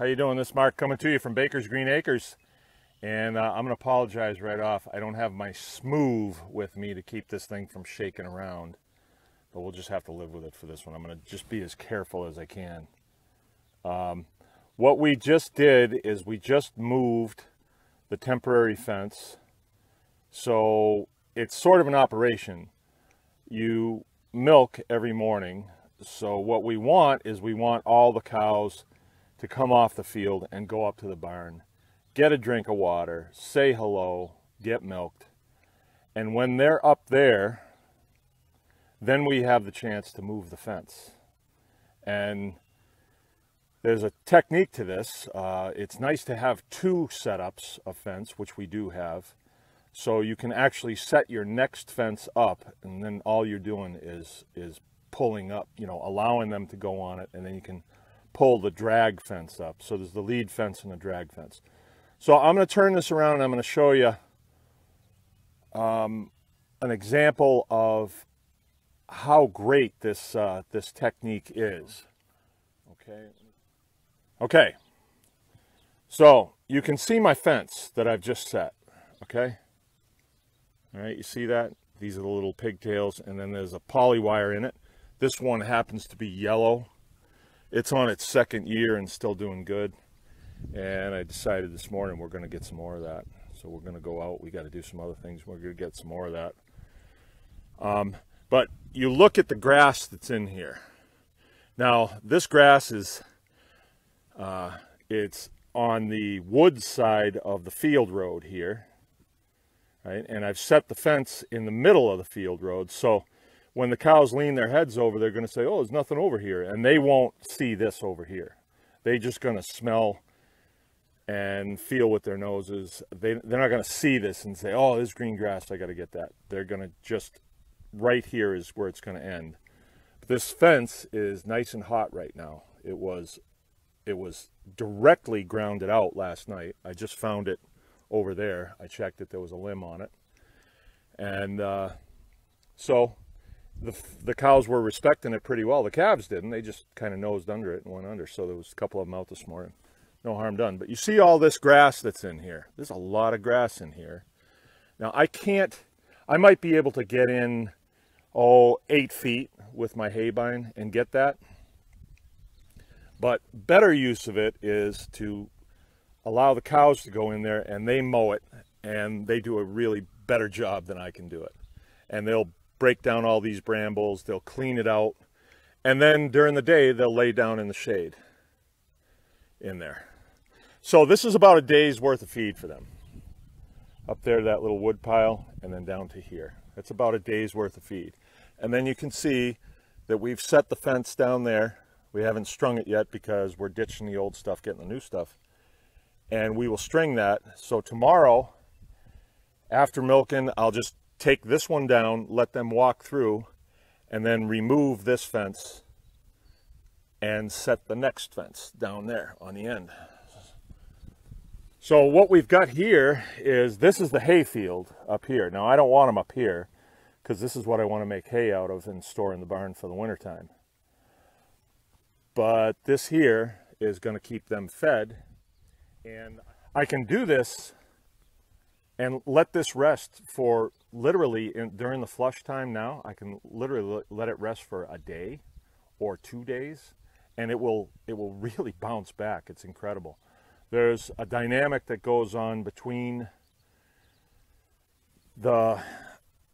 How you doing? This is Mark coming to you from Baker's Green Acres, and I'm going to apologize right off. I don't have my smooth with me to keep this thing from shaking around, but we'll just have to live with it for this one. I'm going to just be as careful as I can. What we just did is we just moved the temporary fence, so it's sort of an operation. You milk every morning, so what we want is we want all the cows to come off the field and go up to the barn, get a drink of water, say hello, get milked. And when they're up there, then we have the chance to move the fence. And there's a technique to this. It's nice to have two setups of fence, which we do have. So you can actually set your next fence up, and then all you're doing is pulling up, allowing them to go on it, and then you can pull the drag fence up. So there's the lead fence and the drag fence. So I'm going to turn this around and I'm going to show you an example of how great this this technique is. Okay. So you can see my fence that I've just set. Okay. All right, you see that? These are the little pigtails, and then there's a poly wire in it. This one happens to be yellow. It's on its second year and still doing good. And I decided this morning we're going to get some more of that. So we're going to go out. We got to do some other things. We're going to get some more of that. But you look at the grass that's in here. Now, this grass is, it's on the wood side of the field road here. Right? And I've set the fence in the middle of the field road, so when the cows lean their heads over, they're going to say, oh, there's nothing over here, and they won't see this over here. They're just going to smell and feel with their noses. They're not going to see this and say, oh, there's green grass, I got to get that. They're going to just, right here is where it's going to end. But this fence is nice and hot right now. It was directly grounded out last night. I just found it over there. I checked that there was a limb on it, and so the cows were respecting it pretty well. The calves didn't. They just kind of nosed under it and went under. So there was a couple of them out this morning. No harm done. But you see all this grass that's in here. There's a lot of grass in here. Now I might be able to get in 8 feet with my hay bine and get that, but better use of it is to allow the cows to go in there and they mow it, and they do a really better job than I can do it. And they'll break down all these brambles, they'll clean it out, and then during the day they'll lay down in the shade in there. So this is about a day's worth of feed for them. Up there, that little wood pile, and then down to here. That's about a day's worth of feed. And then you can see that we've set the fence down there. We haven't strung it yet because we're ditching the old stuff, getting the new stuff. And we will string that. So tomorrow, after milking, I'll just take this one down, let them walk through, and then remove this fence and set the next fence down there on the end. So what we've got here is, this is the hay field up here. Now I don't want them up here because this is what I want to make hay out of and store in the barn for the wintertime. But this here is going to keep them fed. And I can do this and let this rest for literally during the flush time. Now I can literally let it rest for a day or 2 days, and it will really bounce back. It's incredible. There's a dynamic that goes on between the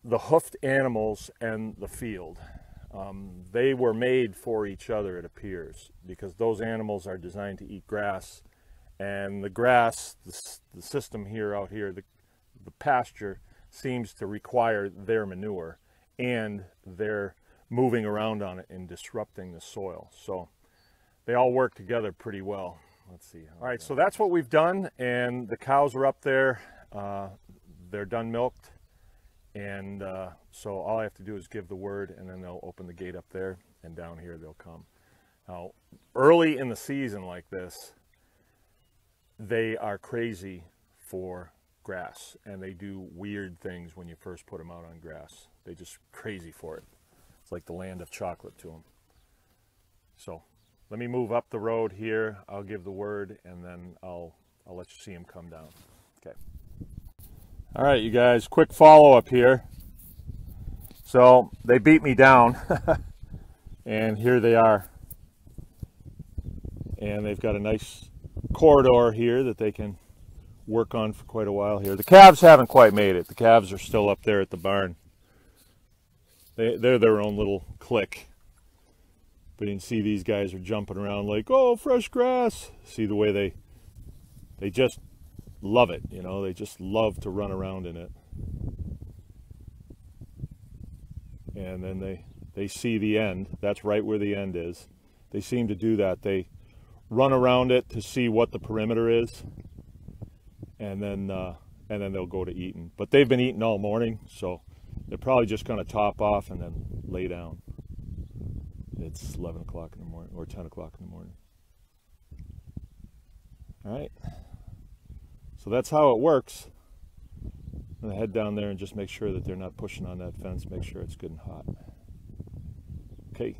hoofed animals and the field. They were made for each other, it appears, because those animals are designed to eat grass. And the grass, the system here out here, the pasture seems to require their manure, and they're moving around on it and disrupting the soil. So they all work together pretty well. Let's see. All right, so that's what we've done, and the cows are up there. They're done milked, and so all I have to do is give the word, and then they'll open the gate up there, and down here they'll come. Now, early in the season like this, they are crazy for grass, and they do weird things when you first put them out on grass. They're just crazy for it. It's like the land of chocolate to them. So let me move up the road here. I'll give the word, and then I'll let you see them come down. Okay. All right, you guys, quick follow-up here. So they beat me down, and here they are. And they've got a nice corridor here that they can work on for quite a while here. The calves haven't quite made it. The calves are still up there at the barn. They're their own little clique. But you can see these guys are jumping around like, oh, fresh grass. See the way they just love it, you know, they just love to run around in it. And then they see the end. That's right where the end is. They seem to do that. They run around it to see what the perimeter is, and then they'll go to eating. But they've been eating all morning, so they're probably just going to top off and then lay down. It's 11 o'clock in the morning, or 10 o'clock in the morning. All right. So that's how it works. I'm going to head down there and just make sure that they're not pushing on that fence. Make sure it's good and hot. Okay.